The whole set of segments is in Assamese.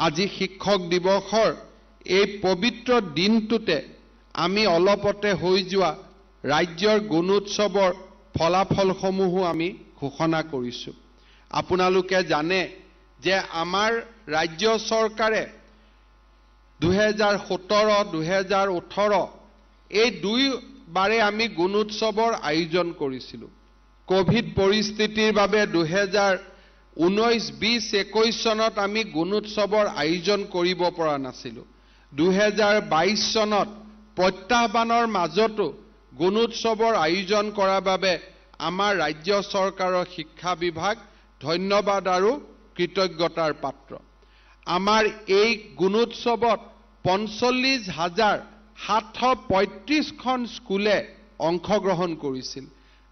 আজি শিক্ষক দিৱসৰ এই পবিত্ৰ দিনটোতে আমি অলপতে হৈ যোৱা ৰাজ্যৰ গুণোৎসৱৰ ফলাফলসমূহো আমি ঘোষণা কৰিছোঁ। আপোনালোকে জানে যে আমাৰ ৰাজ্য চৰকাৰে 2017-2018 এই দুইবাৰে আমি গুণোৎসৱৰ আয়োজন কৰিছিলোঁ। কোভিড পৰিস্থিতিৰ বাবে 2019-20-21 চনত আমি গুণোৎসৱৰ আয়োজন কৰিব পৰা নাছিলোঁ। 2022 চনত প্ৰত্যাহ্বানৰ মাজতো গুণোৎসৱৰ আয়োজন কৰাৰ বাবে আমাৰ ৰাজ্য চৰকাৰৰ শিক্ষা বিভাগ ধন্যবাদ আৰু কৃতজ্ঞতাৰ পাত্ৰ। আমাৰ এই গুণোৎসৱত 45,735খন স্কুলে অংশগ্ৰহণ কৰিছিল।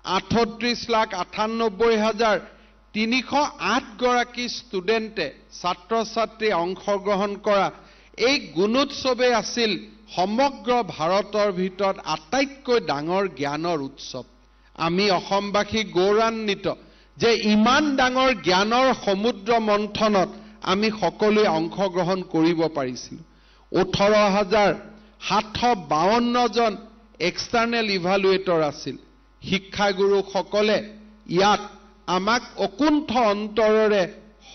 38,98,308 গৰাকী ষ্টুডেণ্টে ছাত্ৰ-ছাত্ৰী অংশগ্ৰহণ কৰা এই গুণোৎসৱে আছিল সমগ্ৰ ভাৰতৰ ভিতৰত আটাইতকৈ ডাঙৰ জ্ঞানৰ উৎসৱ। আমি অসমবাসী গৌৰৱান্বিত যে ইমান ডাঙৰ জ্ঞানৰ সমুদ্ৰ মন্থনত আমি সকলোৱে অংশগ্ৰহণ কৰিব পাৰিছিলোঁ। 18,752 জন এক্সটাৰ্নেল ইভালুৱেটৰ আছিল। শিক্ষাগুৰুসকলে ইয়াত আমাক অকুণ্ঠ অন্তৰেৰে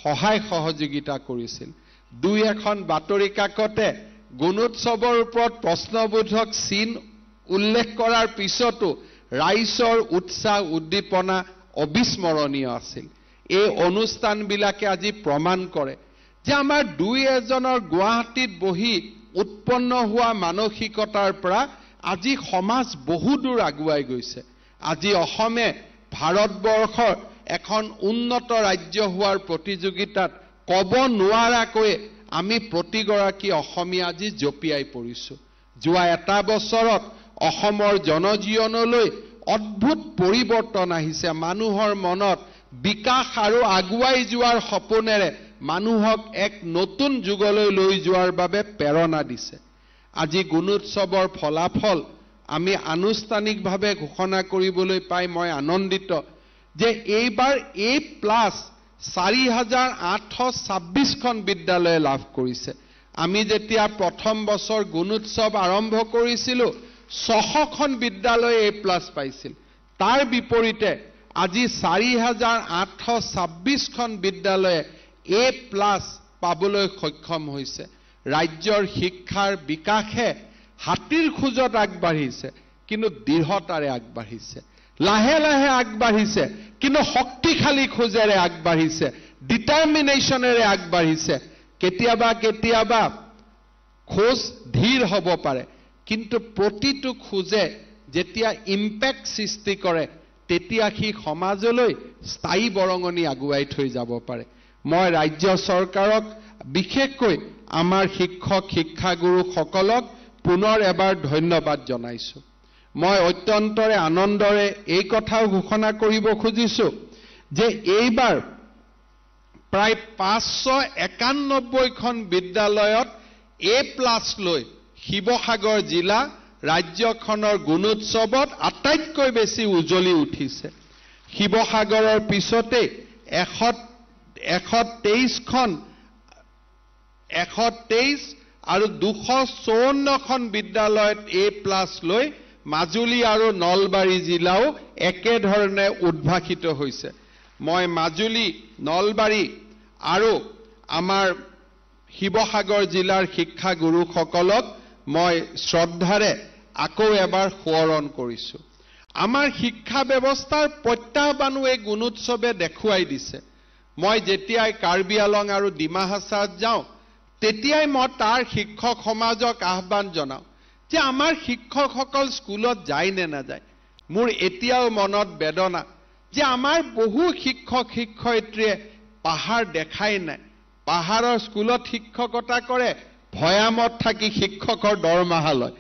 সহায় সহযোগিতা কৰিছিল। দুই এখন বাতৰি কাকতে গুণোৎসৱৰ ওপৰত প্ৰশ্নবোধক চিন উল্লেখ কৰাৰ পিছতো ৰাইজৰ উৎসাহ উদ্দীপনা অবিস্মৰণীয় আছিল। এই অনুষ্ঠানবিলাকে আজি প্ৰমাণ কৰে যে আমাৰ দুই এজনৰ গুৱাহাটীত বহি উৎপন্ন হোৱা মানসিকতাৰ পৰা আজি সমাজ বহু দূৰ আগুৱাই গৈছে। আজি অসমে ভাৰতবৰ্ষৰ এখন উন্নত ৰাজ্য হোৱাৰ প্ৰতিযোগিতাত ক'ব নোৱাৰাকৈ আমি প্ৰতিগৰাকী অসমীয়া আজি জঁপিয়াই পৰিছোঁ। যোৱা এটা বছৰত অসমৰ জনজীৱনলৈ অদ্ভুত পৰিৱৰ্তন আহিছে। মানুহৰ মনত বিকাশ আৰু আগুৱাই যোৱাৰ সপোনেৰে মানুহক এক নতুন যুগলৈ লৈ যোৱাৰ বাবে প্ৰেৰণা দিছে। আজি গুণোৎসৱৰ ফলাফল আমি আনুষ্ঠানিকভাৱে ঘোষণা কৰিবলৈ পাই মই আনন্দিত যে এইবাৰ A+ 4,826খন বিদ্যালয়ে লাভ কৰিছে। আমি যেতিয়া প্ৰথম বছৰ গুণোৎসৱ আৰম্ভ কৰিছিলোঁ 600খন বিদ্যালয়ে A+ পাইছিল। তাৰ বিপৰীতে আজি 4,826খন বিদ্যালয়ে A+ পাবলৈ সক্ষম হৈছে। ৰাজ্যৰ শিক্ষাৰ বিকাশে হাতীৰ খোজত আগবাঢ়িছে কিন্তু দৃঢ়তাৰে আগবাঢ়িছে। লাহে লাহে আগবাঢ়িছে কিন্তু শক্তিশালী খোজেৰে আগবাঢ়িছে, ডিটাৰমিনেশ্যনেৰে আগবাঢ়িছে। কেতিয়াবা কেতিয়াবা খোজ ধীৰ হ'ব পাৰে কিন্তু প্ৰতিটো খোজে যেতিয়া ইম্পেক্ট সৃষ্টি কৰে তেতিয়া সি সমাজলৈ স্থায়ী বৰঙণি আগুৱাই থৈ যাব পাৰে। মই ৰাজ্য চৰকাৰক বিশেষকৈ আমাৰ শিক্ষক শিক্ষাগুৰুসকলক পুনৰ এবাৰ ধন্যবাদ জনাইছোঁ। মই অত্যন্তৰে আনন্দৰে এই কথাও ঘোষণা কৰিব খুজিছোঁ যে এইবাৰ প্ৰায় 591খন বিদ্যালয়ত A+ লৈ শিৱসাগৰ জিলা ৰাজ্যখনৰ গুণোৎসৱত আটাইতকৈ বেছি উজ্বলি উঠিছে। শিৱসাগৰৰ পিছতে 123 আৰু 254খন বিদ্যালয়ত A+ লৈ মাজুলী আৰু নলবাৰী জিলাও একেধৰণে উদ্ভাসিত হৈছে। মই মাজুলী, নলবাৰী আৰু আমাৰ শিৱসাগৰ জিলাৰ শিক্ষাগুৰুসকলক মই শ্ৰদ্ধাৰে আকৌ এবাৰ সোঁৱৰণ কৰিছোঁ। আমাৰ শিক্ষা ব্যৱস্থাৰ প্ৰত্যাহ্বানো এই গুণোৎসৱে দেখুৱাই দিছে। মই যেতিয়াই কাৰ্বি আলং আৰু ডিমা হাছাওত যাওঁ তেতিয়াই মই তাৰ শিক্ষক সমাজক আহ্বান জনাওঁ যে আমাৰ শিক্ষকসকল স্কুলত যায় নে নাযায়। মোৰ এতিয়াও মনত বেদনা যে আমাৰ বহু শিক্ষক শিক্ষয়িত্ৰীয়ে পাহাৰ দেখাই নাই। পাহাৰৰ স্কুলত শিক্ষকতা কৰে, ভৈয়ামত থাকি শিক্ষকৰ দৰমহা লয়।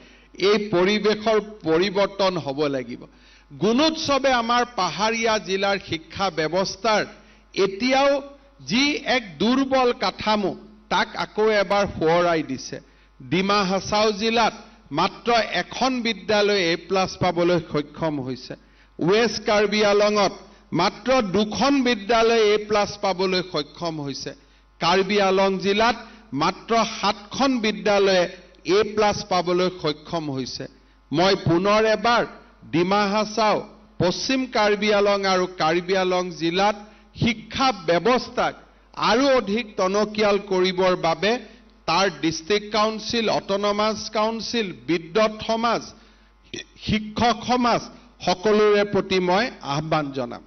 এই পৰিৱেশৰ পৰিৱৰ্তন হ'ব লাগিব। গুণোৎসৱে আমাৰ পাহাৰীয়া জিলাৰ শিক্ষা ব্যৱস্থাৰ এতিয়াও যি এক দুৰ্বল কাঠামো তাক আকৌ এবাৰ সোঁৱৰাই দিছে। ডিমা হাছাও জিলাত মাত্ৰ এখন বিদ্যালয় A+ পাবলৈ সক্ষম হৈছে। ৱেষ্ট কাৰ্বি আলঙত মাত্ৰ 2খন বিদ্যালয় A+ পাবলৈ সক্ষম হৈছে। কাৰ্বি আলং জিলাত মাত্ৰ 7খন বিদ্যালয়ে A+ পাবলৈ সক্ষম হৈছে। মই পুনৰ এবাৰ ডিমা হাছাও, পশ্চিম কাৰ্বি আলং আৰু কাৰ্বি আলং জিলাত শিক্ষা ব্যৱস্থাক আৰু অধিক টনকিয়াল কৰিবৰ বাবে তাৰ ডিষ্ট্ৰিক্ট কাউন্সিল, অট'নমাছ কাউন্সিল, বিদ্যুৎ সমাজ, শিক্ষক সমাজ সকলোৰে প্ৰতি মই আহ্বান জনাম।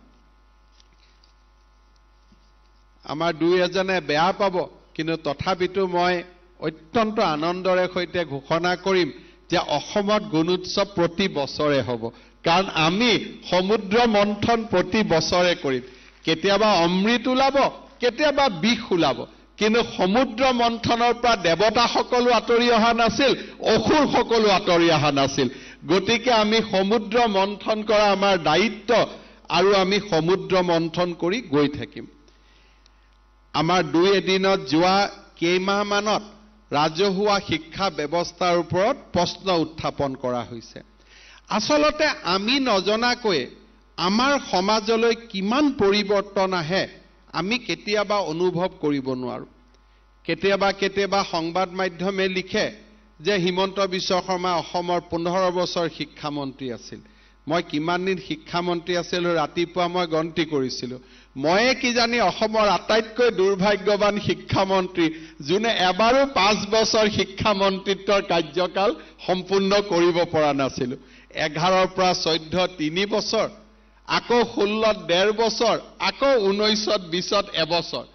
আমাৰ দুই এজনে বেয়া পাব, কিন্তু তথাপিতো মই অত্যন্ত আনন্দৰে সৈতে ঘোষণা কৰিম যে অসমত গুণোৎসৱ প্ৰতি বছৰে হ'ব, কাৰণ আমি সমুদ্ৰ মন্থন প্ৰতি বছৰে কৰিম। কেতিয়াবা অমৃত ওলাব, কেতিয়াবা বিষ ওলাব, কিন্তু সমুদ্ৰ মন্থনৰ পৰা দেৱতা সকলো আঁতৰি অহা নাছিল, অসুৰ সকলো আঁতৰি অহা নাছিল। গতিকে আমি সমুদ্ৰ মন্থন কৰা আমাৰ দায়িত্ব, আৰু আমি সমুদ্ৰ মন্থন কৰি গৈ থাকিম। আমাৰ দুই এদিনত যোৱা কেইমাহমানত ৰাজহুৱা শিক্ষা ব্যৱস্থাৰ ওপৰত প্ৰশ্ন উত্থাপন কৰা হৈছে। আচলতে আমি নজনাকৈ আমাৰ সমাজলৈ কিমান পৰিৱৰ্তন আহে আমি কেতিয়াবা অনুভৱ কৰিব নোৱাৰো। কেতিয়াবা সংবাদ মাধ্যমে লিখে যে হিমন্ত বিশ্ব শৰ্মা অসমৰ 15 বছৰ শিক্ষামন্ত্ৰী আছিল। মই কিমান দিন শিক্ষামন্ত্ৰী আছিলোঁ ৰাতিপুৱা মই গন্তি কৰিছিলোঁ। ময়ে কি জানি অসমৰ আটাইতকৈ দুৰ্ভাগ্যৱান শিক্ষামন্ত্ৰী, যোনে এবাৰো 5 বছৰ শিক্ষামন্ত্ৰীত্বৰ কাৰ্যকাল সম্পূৰ্ণ কৰিব পৰা নাছিল। 11ৰ পৰা 14 3 বছৰ, আকৌ 16 1.5 বছৰ, আকৌ 19 20 এবছৰ।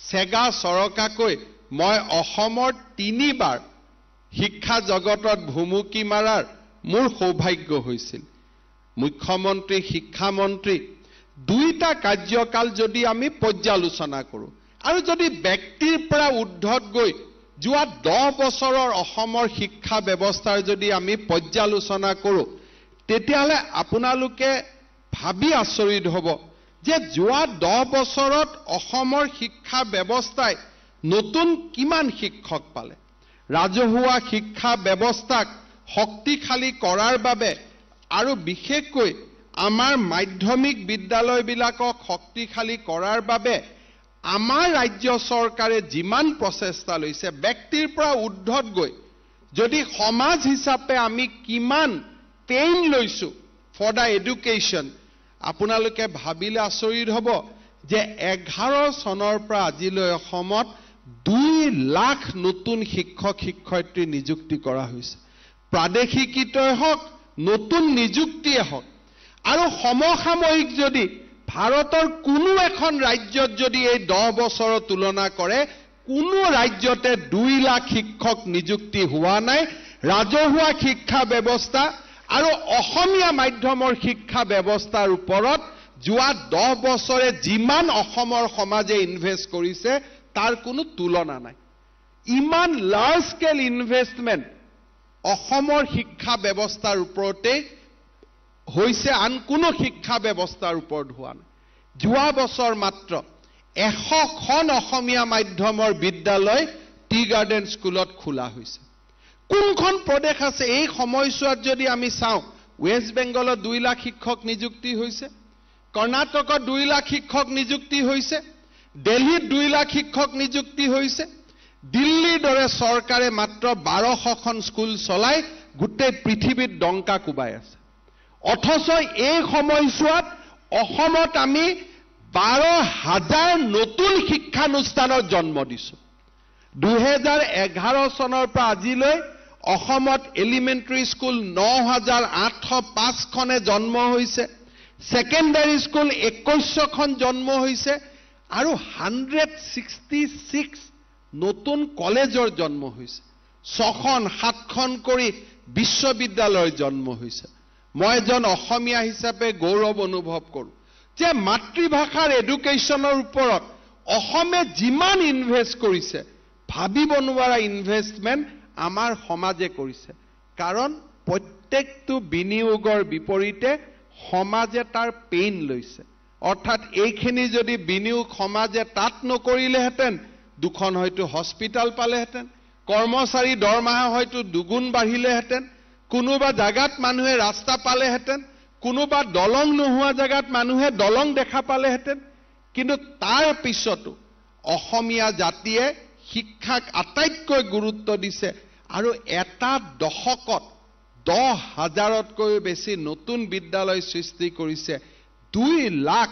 চেগা চৰকাকৈ মই অসমৰ 3 বাৰ শিক্ষা জগতত ভুমুকি মাৰাৰ মোৰ সৌভাগ্য হৈছিল। মুখ্যমন্ত্ৰী, শিক্ষামন্ত্ৰী দুইটা কাৰ্যকাল যদি আমি পৰ্যালোচনা কৰোঁ, আৰু যদি ব্যক্তিৰ পৰা ঊৰ্ধত গৈ যোৱা 10 বছৰৰ অসমৰ শিক্ষা ব্যৱস্থাৰ যদি আমি পৰ্যালোচনা কৰোঁ, তেতিয়াহ'লে আপোনালোকে ভাবি আচৰিত হ'ব যে যোৱা 10 বছৰত অসমৰ শিক্ষা ব্যৱস্থাই নতুন কিমান শিক্ষক পালে। ৰাজহুৱা শিক্ষা ব্যৱস্থাক শক্তিশালী কৰাৰ বাবে আৰু বিশেষকৈ আমাৰ মাধ্যমিক বিদ্যালয়বিলাকক শক্তিশালী কৰাৰ বাবে আমাৰ ৰাজ্য চৰকাৰে যিমান প্ৰচেষ্টা লৈছে, ব্যক্তিৰ পৰা ঊৰ্ধত গৈ যদি সমাজ হিচাপে আমি কিমান পেইন লৈছো ফৰ দ্য এডুকেশ্যন, আপোনালোকে ভাবিলে আচৰিত হ'ব যে 11 চনৰ পৰা আজিলৈ অসমত 2 লাখ নতুন শিক্ষক শিক্ষয়িত্ৰী নিযুক্তি কৰা হৈছে। প্ৰাদেশিকীতই হওক, নতুন নিযুক্তিয়ে হওক। আৰু সমসাময়িক যদি ভাৰতৰ কোনো এখন ৰাজ্যত যদি এই 10 বছৰৰ তুলনা কৰে, কোনো ৰাজ্যতে 2 লাখ শিক্ষক নিযুক্তি হোৱা নাই। ৰাজহুৱা শিক্ষা ব্যৱস্থা আৰু অসমীয়া মাধ্যমৰ শিক্ষা ব্যৱস্থাৰ ওপৰত যোৱা 10 বছৰে যিমান অসমৰ সমাজে ইনভেষ্ট কৰিছে তাৰ কোনো তুলনা নাই। ইমান লাৰ্জ স্কেল ইনভেষ্টমেণ্ট অসমৰ শিক্ষা ব্যৱস্থাৰ ওপৰতে হৈছে, আন কোনো শিক্ষা ব্যৱস্থাৰ ওপৰত হোৱা নাই। যোৱা বছৰ মাত্ৰ 100খন অসমীয়া মাধ্যমৰ বিদ্যালয় টি গাৰ্ডেন স্কুলত খোলা হৈছে। কোনখন প্ৰদেশ আছে এই সময়ছোৱাত যদি আমি চাওঁ, ৱেষ্ট বেংগলত 2 লাখ শিক্ষক নিযুক্তি হৈছে, কৰ্ণাটকত 2 লাখ শিক্ষক নিযুক্তি হৈছে, দিল্লীত 2 লাখ শিক্ষক নিযুক্তি হৈছে। দিল্লীৰ দৰে চৰকাৰে মাত্ৰ 1200খন স্কুল চলাই গোটেই পৃথিৱীত ডংকা কোবাই আছে। অথচ এই সময়ছোৱাত অসমত আমি 12,000 নতুন শিক্ষানুষ্ঠানৰ জন্ম দিছো। 2011 চনৰ পৰা আজিলৈ অসমত এলিমেণ্টাৰী স্কুল 9,805খনে জন্ম হৈছে, ছেকেণ্ডাৰী স্কুল 2100খন জন্ম হৈছে, আৰু 166 নতুন কলেজৰ জন্ম হৈছে। 6খন 7খন কৰি বিশ্ববিদ্যালয়ৰ জন্ম হৈছে। মই এজন অসমীয়া হিচাপে গৌৰৱ অনুভৱ কৰোঁ যে মাতৃভাষাৰ এডুকেশ্যনৰ ওপৰত অসমে যিমান ইনভেষ্ট কৰিছে, ভাবিব নোৱাৰা ইনভেষ্টমেণ্ট আমাৰ সমাজে কৰিছে। কাৰণ প্ৰত্যেকটো বিনিয়োগৰ বিপৰীতে সমাজে তাৰ পেইন লৈছে। অৰ্থাৎ এইখিনি যদি বিনিয়োগ সমাজে তাত নকৰিলেহেঁতেন, 2খন হয়তো হস্পিটাল পালেহেঁতেন, কৰ্মচাৰী দৰমহা হয়তো 2 গুণ বাঢ়িলেহেঁতেন, কোনোবা জাগাত মানুহে ৰাস্তা পালেহেঁতেন, কোনোবা দলং নোহোৱা জাগাত মানুহে দলং দেখা পালেহেঁতেন। কিন্তু তাৰ পিছতো অসমীয়া জাতিয়ে শিক্ষাক আটাইতকৈ গুৰুত্ব দিছে আৰু এটা দশকত 10,000তকৈ বেছি নতুন বিদ্যালয় সৃষ্টি কৰিছে 2 লাখ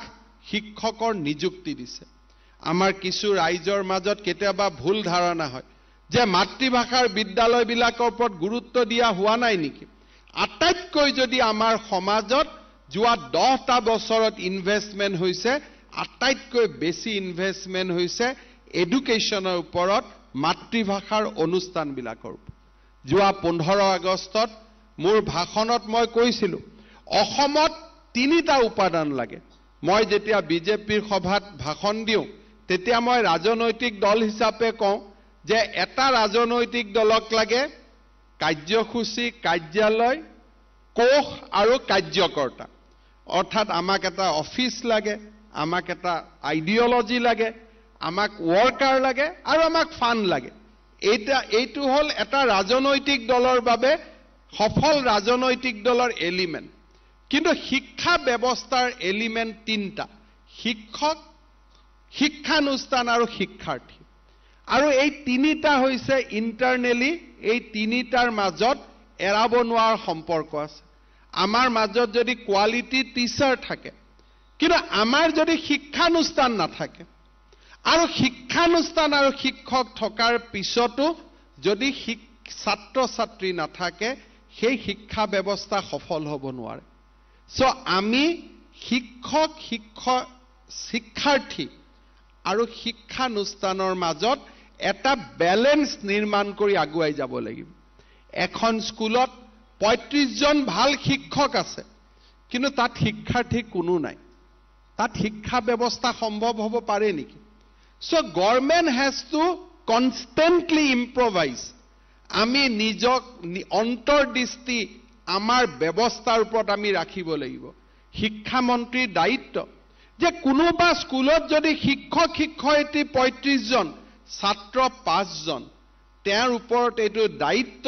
শিক্ষকৰ নিযুক্তি দিছে আমাৰ কিছু ৰাইজৰ মাজত কেতিয়াবা ভুল ধাৰণা হয় যে মাতৃভাষাৰ বিদ্যালয়বিলাকৰ ওপৰত গুৰুত্ব দিয়া হোৱা নাই নেকি আটাইতকৈ যদি আমাৰ সমাজত যোৱা 10টা বছৰত ইনভেষ্টমেন্ট হৈছে আটাইতকৈ বেছি ইনভেষ্টমেন্ট হৈছে এডুকেশ্যনৰ ওপৰত মাতৃভাষাৰ অনুষ্ঠানবিলাকৰ যোৱা 15 আগষ্টত মোৰ ভাষণত মই কৈছিলো অসমত 3টা উপাদান লাগে মই যেতিয়া বিজেপিৰ সভাত ভাষণ দিওঁ তেতিয়া মই ৰাজনৈতিক দল হিচাপে কওঁ যে এটা ৰাজনৈতিক দলক লাগে কাৰ্যসূচী কাৰ্যালয় কোষ আৰু কাৰ্যকৰ্তা অৰ্থাৎ আমাক এটা অফিচ লাগে আমাক এটা আইডিঅলজি লাগে আমাক ওয়াৰ্কাৰ লাগে আৰু আমাক ফান্ড লাগে এইটো হল এটা ৰাজনৈতিক দলৰ বাবে সফল ৰাজনৈতিক দলৰ এলিমেন্ট কিন্তু শিক্ষা ব্যৱস্থাৰ এলিমেন্ট 3টা শিক্ষক শিক্ষানুষ্ঠান আৰু শিক্ষাৰ্থী আৰু এই 3টা হৈছে ইন্টাৰনেলি এই 3টাৰ মাজত এৰাব নোৱাৰা সম্পৰ্ক আছে আমাৰ মাজত যদি কোৱালিটি টিচাৰ থাকে কিন্তু আমাৰ যদি শিক্ষানুষ্ঠান নাথাকে আৰু শিক্ষানুষ্ঠান আৰু শিক্ষক থকাৰ পিছতো যদি ছাত্ৰ ছাত্ৰী নাথাকে সেই শিক্ষা ব্যৱস্থা সফল হ'ব নোৱাৰে সো আমি শিক্ষক শিক্ষাৰ্থী আৰু শিক্ষানুষ্ঠানৰ মাজত এটা ব্যালেন্স নিৰ্মাণ কৰি আগুৱাই যাব লাগিব এখন স্কুলত 35 জন ভাল শিক্ষক আছে কিন্তু তাত শিক্ষাৰ্থী কোনো নাই তাত শিক্ষা ব্যৱস্থা সম্ভৱ হ'ব পাৰে নেকি so government has to constantly improvise আমি নিজক অন্তৰ্দৃষ্টি আমাৰ ব্যৱস্থাৰ ওপৰত আমি ৰাখিব লাগিব শিক্ষা মন্ত্ৰীৰ দায়িত্ব যে কোনোবা স্কুলত যদি শিক্ষক শিক্ষয়িত্ৰী 35 জন ছাত্ৰ 5 জন তেওঁৰ ওপৰত এইটো দায়িত্ব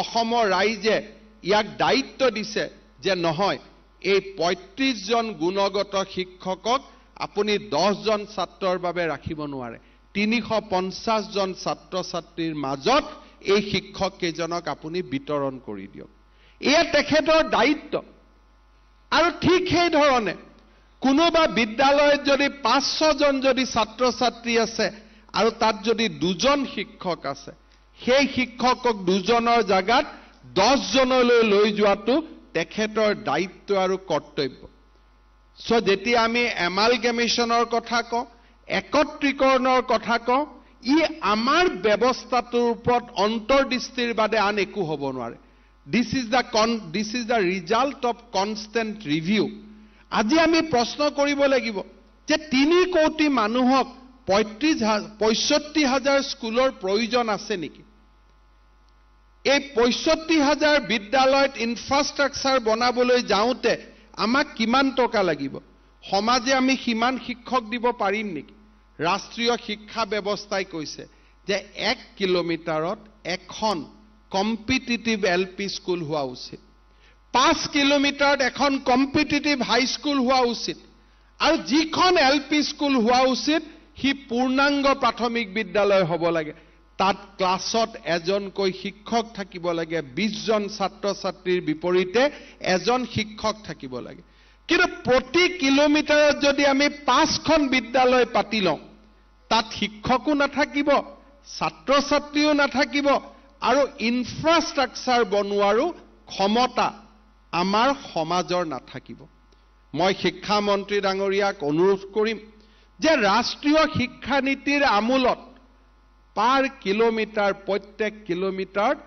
অসমৰ ৰাইজে ইয়াক দায়িত্ব দিছে যে নহয় এই 35 জন গুণগত শিক্ষকক আপুনি 10 জন ছাত্ৰৰ বাবে ৰাখিব নোৱাৰে 350 জন ছাত্ৰ ছাত্ৰীৰ মাজত এই শিক্ষক কেইজনক আপুনি বিতৰণ কৰি দিয়ক এয়া তেখেতৰ দায়িত্ব আৰু ঠিক সেই ধৰণে কোনোবা বিদ্যালয়ত যদি 500 জন যদি ছাত্ৰ ছাত্ৰী আছে আৰু তাত যদি 2 জন শিক্ষক আছে সেই শিক্ষকক 2 জনৰ জাগাত 10 জনলৈ লৈ যোৱাটো তেখেতৰ দায়িত্ব আৰু কৰ্তব্য সো যেতিয়া আমি এমালগেমেশনৰ কথা কওঁ একত্ৰীকৰণৰ কথা কওঁ ই আমাৰ ব্যৱস্থাটোৰ ওপৰত অন্তৰ্দৃষ্টিৰ বাদে আন একো হ'ব নোৱাৰে this is the result of constant review আজি আমি প্ৰশ্ন কৰিব লাগিব যে 3 কোটি মানুহক 65,000 স্কুলৰ প্ৰয়োজন আছে নেকি এই 65,000 বিদ্যালয়ত ইনফ্ৰাষ্ট্ৰাকচাৰ বনাবলৈ যাওঁতে আমাক কিমান টকা লাগিব সমাজে আমি কিমান শিক্ষক দিব পাৰিম নেকি ৰাষ্ট্ৰীয় শিক্ষা ব্যৱস্থাই কৈছে যে 1 কিলোমিটাৰত এখন কম্পিটিটিভ এলপি স্কুল হোৱা উচিত 5 কিলোমিটাৰত এখন কম্পিটিটিভ হাই স্কুল হোৱা উচিত আৰু যিখন এলপি স্কুল হোৱা উচিত হি পূৰ্ণাংগ প্ৰাথমিক বিদ্যালয় হ'ব লাগে তাত ক্লাছত এজনকৈ শিক্ষক থাকিব লাগে 20 জন ছাত্ৰ ছাত্ৰীৰ বিপৰীতে এজন শিক্ষক থাকিব লাগে কিন্তু প্ৰতি কিলোমিটাৰত যদি আমি 5খন বিদ্যালয় পাতি লওঁ তাত শিক্ষকও নাথাকিব ছাত্ৰ ছাত্ৰীও নাথাকিব আৰু ইনফ্ৰাষ্ট্ৰাকচাৰ বনোৱাৰো ক্ষমতা আমাৰ সমাজৰ নাথাকিব মই শিক্ষা মন্ত্ৰী ডাঙৰীয়াক অনুৰোধ কৰিম যে ৰাষ্ট্ৰীয় শিক্ষা নীতিৰ আমূলত পাৰ কিলোমিটাৰ প্ৰত্যেক কিলোমিটাৰত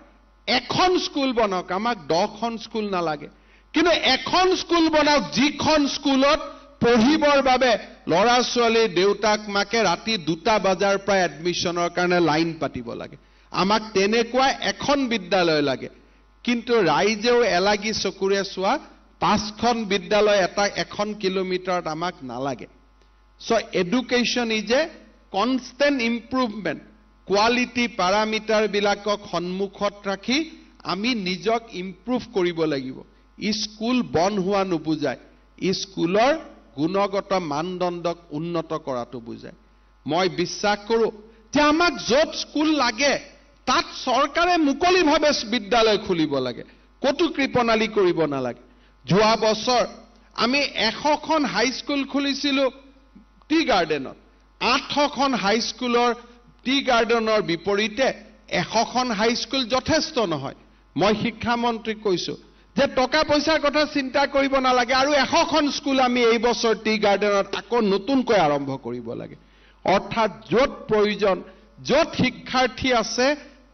এখন স্কুল বনাওক আমাক 10খন স্কুল নালাগে কিন্তু এখন স্কুল বনাওক যিখন স্কুলত পঢ়িবৰ বাবে লৰা ছোৱালী দেউতাক মাকে ৰাতি 2টা বজাৰ পৰা এডমিশনৰ কাৰণে লাইন পাতিব লাগে আমাক তেনেকুৱা এখন বিদ্যালয় লাগে কিন্তু ৰাইজেও এলাগি চকুৰে চোৱা 5খন বিদ্যালয় এখন কিলোমিটাৰত আমাক নালাগে so education is a constant improvement quality parameter বিলাকক সন্মুখত ৰাখি আমি নিজক ইম্প্ৰুভ কৰিব লাগিব স্কুল বন হোৱা নুবুজায় স্কুলৰ গুণগত মানদণ্ডক উন্নত কৰাটো বুজায় মই বিশ্বাস কৰোঁ যে আমাক য'ত স্কুল লাগে তাত চৰকাৰে মুকলিভাৱে বিদ্যালয় খুলিব লাগে, কতো কৃপণালী কৰিব নালাগে। যোৱা বছৰ আমি 100খন হাইস্কুল খুলিছিলোঁ টি গাৰ্ডেনত। 800খন হাইস্কুলৰ টি গাৰ্ডেনৰ বিপৰীতে 100খন হাইস্কুল যথেষ্ট নহয়। মই শিক্ষামন্ত্ৰীক কৈছোঁ যে টকা পইচাৰ কথা চিন্তা কৰিব নালাগে, আৰু 100খন স্কুল আমি এই বছৰ টি গাৰ্ডেনত আকৌ নতুনকৈ আৰম্ভ কৰিব লাগে। অৰ্থাৎ য'ত প্ৰয়োজন, য'ত শিক্ষাৰ্থী আছে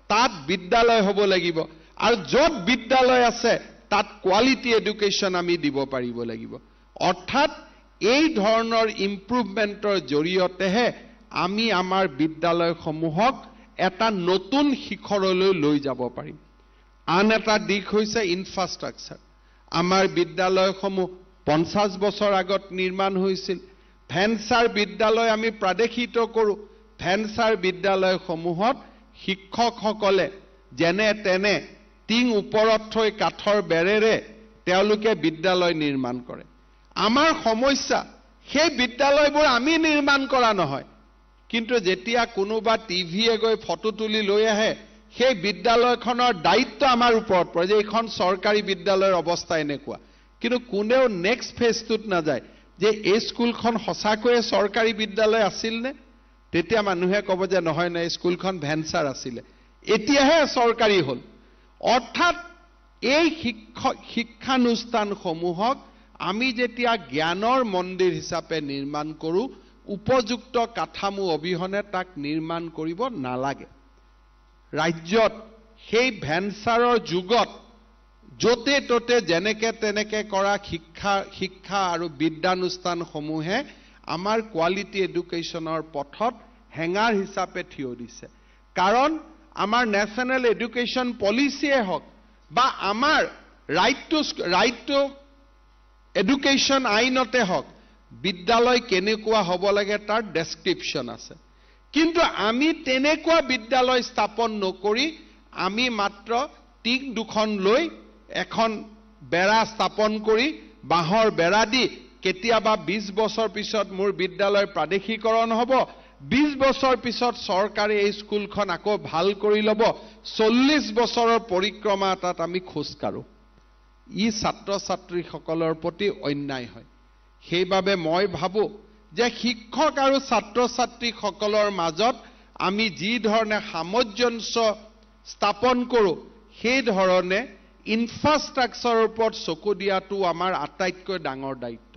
তাত বিদ্যালয় হ'ব লাগিব, আৰু য'ত বিদ্যালয় আছে তাত কোৱালিটি এডুকেশ্যন আমি দিব পাৰিব লাগিব। অৰ্থাৎ এই ধৰণৰ ইম্প্ৰুভমেণ্টৰ জৰিয়তেহে আমি আমাৰ বিদ্যালয়সমূহক এটা নতুন শিখৰলৈ লৈ যাব পাৰিম। আন এটা দিশ হৈছে ইনফ্ৰাষ্ট্ৰাকচাৰ। আমাৰ বিদ্যালয়সমূহ 50 বছৰ আগত নিৰ্মাণ হৈছিল। ভেঞ্চাৰ বিদ্যালয় আমি প্ৰাদেশিত কৰোঁ। ভেঞ্চাৰ বিদ্যালয়সমূহত শিক্ষকসকলে যেনে তেনে টিং ওপৰত থৈ কাঠৰ বেৰেৰে তেওঁলোকে বিদ্যালয় নিৰ্মাণ কৰে। আমাৰ সমস্যা সেই বিদ্যালয়বোৰ আমি নিৰ্মাণ কৰা নহয়, কিন্তু যেতিয়া কোনোবা টিভিয়ে গৈ ফটো তুলি লৈ আহে সেই বিদ্যালয়খনৰ দায়িত্ব আমাৰ ওপৰত পৰে যে এইখন চৰকাৰী বিদ্যালয়ৰ অৱস্থা এনেকুৱা, কিন্তু কোনেও নেক্সট ফেজটোত নাযায় যে এই স্কুলখন সঁচাকৈয়ে চৰকাৰী বিদ্যালয় আছিল নে? তেতিয়া মানুহে ক'ব যে নহয় নাই, স্কুলখন ভেঞ্চাৰ আছিলে, এতিয়াহে চৰকাৰী হ'ল। অৰ্থাৎ এই শিক্ষানুষ্ঠানসমূহক আমি যেতিয়া জ্ঞানৰ মন্দিৰ হিচাপে নিৰ্মাণ কৰোঁ, উপযুক্ত কাঠামো অবিহনে তাক নিৰ্মাণ কৰিব নালাগে। ৰাজ্যত সেই ভেঞ্চাৰৰ যুগত য'তে ত'তে যেনেকে তেনেকে কৰা শিক্ষা আৰু বিদ্যানুষ্ঠানসমূহে আমাৰ কোৱালিটি এডুকেশ্যনৰ পথত হেঙাৰ হিচাপে থিয় দিছে। কাৰণ আমাৰ নেশ্যনেল এডুকেশ্যন পলিচিয়ে হওক বা আমাৰ ৰাইট টু এডুকেশ্যন আইনতে হওক বিদ্যালয় কেনেকুৱা হ'ব লাগে তাৰ ডেছক্ৰিপশ্যন আছে। কিন্তু আমি তেনেকুৱা বিদ্যালয় স্থাপন নকৰি আমি মাত্ৰ টিং দুখন লৈ এখন বেৰা স্থাপন কৰি বাঁহৰ বেৰা দি কেতিয়াবা 20 বছৰ পিছত মোৰ বিদ্যালয় প্ৰাদেশিকৰণ হ'ব, 20 বছৰ পিছত চৰকাৰে এই স্কুলখন আকৌ ভাল কৰি ল'ব, 40 বছৰৰ পৰিক্ৰমা এটাত আমি খোজ কাঢ়ো। ই ছাত্ৰ ছাত্ৰীসকলৰ প্ৰতি অন্যায় হয়। সেইবাবে মই ভাবোঁ যে শিক্ষক আৰু ছাত্ৰ ছাত্ৰীসকলৰ মাজত আমি যি ধৰণে সামঞ্জস্য স্থাপন কৰোঁ সেই ধৰণে ইনফ্ৰাষ্ট্ৰাকচাৰৰ ওপৰত চকু দিয়াটো আমাৰ আটাইতকৈ ডাঙৰ দায়িত্ব।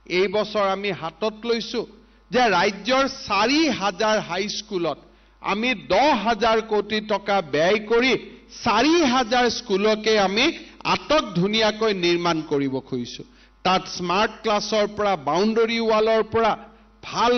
এই বছৰ আমি হাতত লৈছোঁ যে ৰাজ্যৰ 4,000 হাইস্কুলত আমি 10,000 কোটি টকা ব্যয় কৰি 4,000 স্কুলকে আমি আটক ধুনীয়াকৈ নিৰ্মাণ কৰিব খুজিছোঁ। তাত স্মাৰ্ট ক্লাছৰ পৰা, বাউণ্ডাৰী ৱালৰ পৰা, ভাল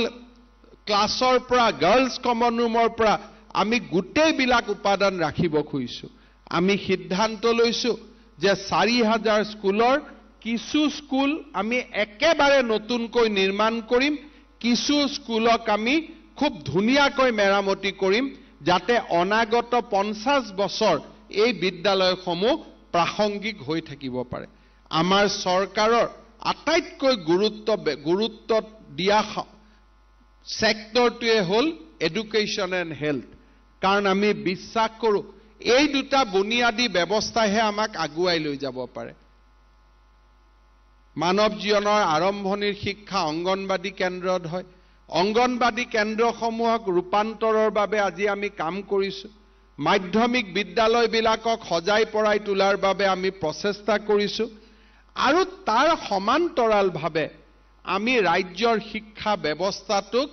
ক্লাছৰ পৰা, গাৰ্লছ কমন ৰুমৰ পৰা আমি গোটেইবিলাক উপাদান ৰাখিব খুজিছোঁ। আমি সিদ্ধান্ত লৈছোঁ যে 4,000 স্কুলৰ কিছু স্কুল আমি একেবাৰে নতুনকৈ নিৰ্মাণ কৰিম, কিছু স্কুলক আমি খুব ধুনীয়াকৈ মেৰামতি কৰিম, যাতে অনাগত 50 বছৰ এই বিদ্যালয়সমূহ প্ৰাসংগিক হৈ থাকিব পাৰে। আমাৰ চৰকাৰৰ আটাইতকৈ গুৰুত্ব দিয়া ছেক্টৰটোৱে হ'ল এডুকেশ্যন এণ্ড হেল্থ। কাৰণ আমি বিশ্বাস কৰোঁ এই দুটা বুনিয়াদী ব্যৱস্থাহে আমাক আগুৱাই লৈ যাব পাৰে। মানৱ জীৱনৰ আৰম্ভণিৰ শিক্ষা অংগনবাদী কেন্দ্ৰত হয়। অংগনবাদী কেন্দ্ৰসমূহক ৰূপান্তৰৰ বাবে আজি আমি কাম কৰিছোঁ। মাধ্যমিক বিদ্যালয়বিলাকক সজাই পৰাই তোলাৰ বাবে আমি প্ৰচেষ্টা কৰিছোঁ, আৰু তাৰ সমান্তৰালভাৱে আমি ৰাজ্যৰ শিক্ষা ব্যৱস্থাটোক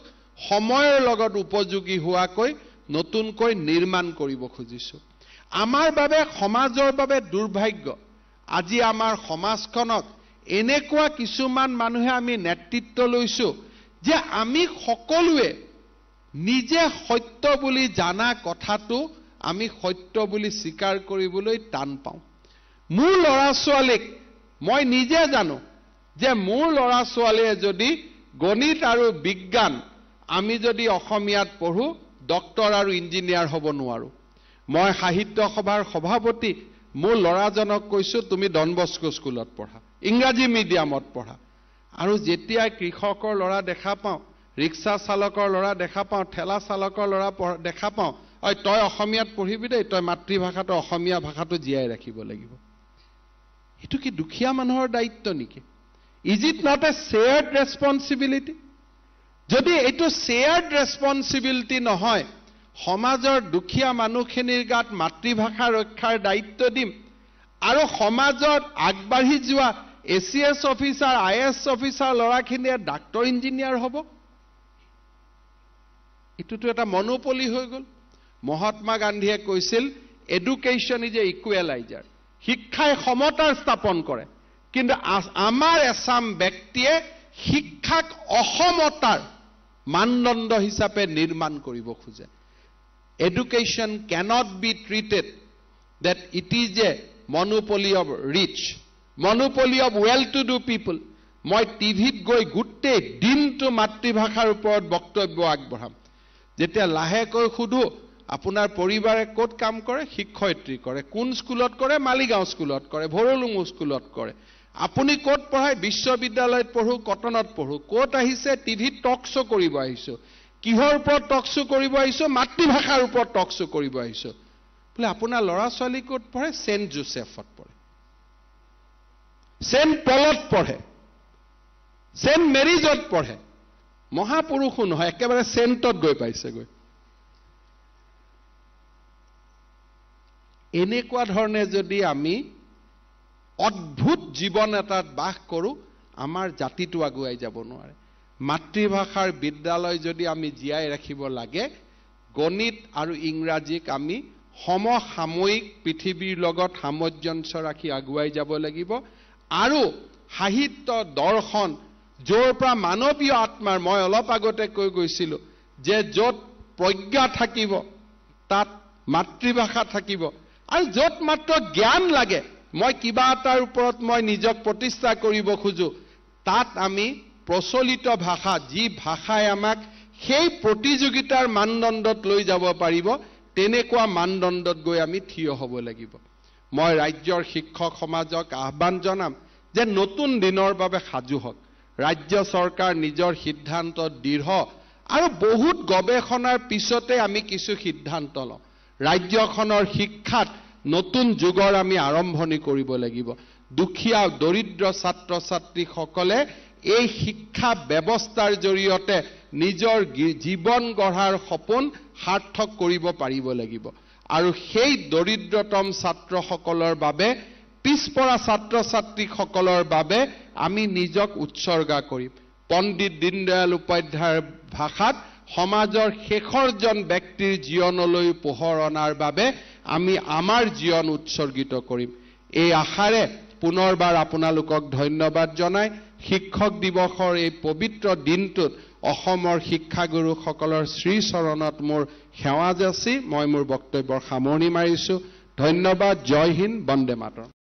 সময়ৰ লগত উপযোগী হোৱাকৈ নতুনকৈ নিৰ্মাণ কৰিব খুজিছোঁ। আমাৰ বাবে, সমাজৰ বাবে দুৰ্ভাগ্য, আজি আমাৰ সমাজখনক এনেকুৱা কিছুমান মানুহে আমি নেতৃত্ব লৈছোঁ যে আমি সকলোৱে নিজে সত্য বুলি জানা কথাটো আমি সত্য বুলি স্বীকাৰ কৰিবলৈ টান পাওঁ। মোৰ ল'ৰা ছোৱালীক মই নিজে জানো যে মোৰ ল'ৰা ছোৱালীয়ে যদি গণিত আৰু বিজ্ঞান আমি যদি অসমীয়াত পঢ়োঁ ডক্টৰ আৰু ইঞ্জিনিয়াৰ হ'ব নোৱাৰোঁ। মই সাহিত্য সভাৰ সভাপতি মোৰ ল'ৰাজনক কৈছোঁ তুমি ডন বস্কো স্কুলত পঢ়া, ইংৰাজী মিডিয়ামত পঢ়া। আৰু যেতিয়া কৃষকৰ ল'ৰা দেখা পাওঁ ৰিক্সা চালকৰ ল'ৰা দেখা পাওঁ, ঠেলা চালকৰ ল'ৰা দেখা পাওঁ, ঐ তই অসমীয়াত পঢ়িবি দেই, তই মাতৃভাষাটো অসমীয়া ভাষাটো জীয়াই ৰাখিব লাগিব। এইটো কি দুখীয়া মানুহৰ দায়িত্ব নেকি? Is it not a shared responsibility? যদি এইটো শ্বেয়াৰ্ড ৰেছপনচিবিলিটি নহয়, সমাজৰ দুখীয়া মানুহখিনিৰ গাত মাতৃভাষা ৰক্ষাৰ দায়িত্ব দিম আৰু সমাজত আগবাঢ়ি যোৱা ACS অফিচাৰ, IAS অফিচাৰ ল'ৰাখিনিয়ে ডাক্তৰ ইঞ্জিনিয়াৰ হ'ব, এইটোতো এটা মনোপলি হৈ গ'ল। মহাত্মা গান্ধীয়ে কৈছিল এডুকেশ্যন ইজ এ ইকুৱেলাইজাৰ, শিক্ষাই সমতাৰ স্থাপন কৰে। কিন্তু আমাৰ এছাম ব্যক্তিয়ে শিক্ষাক অসমতাৰ মানদণ্ড হিচাপে নিৰ্মাণ কৰিব খোজে। Education cannot be treated that it is a monopoly of rich, monopoly of well-to-do people. মই টিভিত গৈ গোটেই দিনটো মাতৃভাষাৰ ওপৰত বক্তব্য আগবঢ়াম। যেতিয়া লাহেকৈ সুধো আপোনাৰ পৰিবাৰে ক'ত কাম কৰে, শিক্ষয়িত্ৰী কৰে, কোন স্কুলত কৰে, মালিগাঁও স্কুলত কৰে, ভৰলুমু স্কুলত কৰে, আপুনি ক'ত পঢ়ায়, বিশ্ববিদ্যালয়ত পঢ়ো, কটনত পঢ়ো, ক'ত আহিছে, টিভিত টক শ্ব' কৰিব আহিছো, কিহৰ ওপৰত টক শ্ব' কৰিব আহিছো, মাতৃভাষাৰ ওপৰত টক শ্ব' কৰিব আহিছো। বোলে আপোনাৰ ল'ৰা ছোৱালী ক'ত পঢ়ে, সেণ্ট জোচেফত পঢ়ে, সেণ্ট পলত পঢ়ে, সেণ্ট মেৰিজত পঢ়ে, মহাপুৰুষো নহয়, একেবাৰে সেণ্টত গৈ পাইছেগৈ। এনেকুৱা ধৰণে যদি আমি অদ্ভুত জীৱন এটাত বাস কৰোঁ, আমাৰ জাতিটো আগুৱাই যাব নোৱাৰে। মাতৃভাষাৰ বিদ্যালয় যদি আমি জীয়াই ৰাখিব লাগে, গণিত আৰু ইংৰাজীক আমি সমসাময়িক পৃথিৱীৰ লগত সামঞ্জস্য ৰাখি আগুৱাই যাব লাগিব। আৰু সাহিত্য, দৰ্শন, য'ৰ পৰা মানৱীয় আত্মাৰ, মই অলপ আগতে কৈ গৈছিলোঁ যে য'ত প্ৰজ্ঞা থাকিব তাত মাতৃভাষা থাকিব, আৰু য'ত মাত্ৰ জ্ঞান লাগে, মই কিবা এটাৰ ওপৰত মই নিজক প্ৰতিষ্ঠা কৰিব খোজো, তাত আমি প্ৰচলিত ভাষা, যি ভাষাই আমাক সেই প্ৰতিযোগিতাৰ মানদণ্ডত লৈ যাব পাৰিব, তেনেকুৱা মানদণ্ডত গৈ আমি থিয় হ'ব লাগিব। মই ৰাজ্যৰ শিক্ষক সমাজক আহ্বান জনাম যে নতুন দিনৰ বাবে সাজু হওক। ৰাজ্য চৰকাৰ নিজৰ সিদ্ধান্তত দৃঢ় আৰু বহুত গৱেষণাৰ পিছতে আমি কিছু সিদ্ধান্ত লওঁ। ৰাজ্যখনৰ শিক্ষাত নতুন যুগৰ আমি আৰম্ভণি কৰিব লাগিব। দুখীয়া দৰিদ্ৰ ছাত্ৰ ছাত্ৰীসকলে এই শিক্ষা ব্যৱস্থাৰ জৰিয়তে নিজৰ জীৱন গঢ়াৰ সপোন সাৰ্থক কৰিব পাৰিব লাগিব। আৰু সেই দৰিদ্ৰতম ছাত্ৰসকলৰ বাবে, পিছপৰা ছাত্ৰ ছাত্ৰীসকলৰ বাবে আমি নিজক উৎসৰ্গা কৰিম। পণ্ডিত দীনদয়াল উপাধ্যায়ৰ ভাষাত সমাজৰ শেষৰজন ব্যক্তিৰ জীৱনলৈ পোহৰ অনাৰ বাবে আমি আমাৰ জীৱন উৎসৰ্গিত কৰিম। এই আশাৰে পুনৰবাৰ আপোনালোকক ধন্যবাদ জনাই শিক্ষক দিৱসৰ এই পবিত্ৰ দিনটোত অসমৰ শিক্ষাগুৰুসকলৰ শ্ৰীচৰণত মোৰ সেৱা যাচি মই মোৰ বক্তব্যৰ সামৰণি মাৰিছোঁ। ধন্যবাদ। জয় হিন্দ, বন্দে মাতৰম।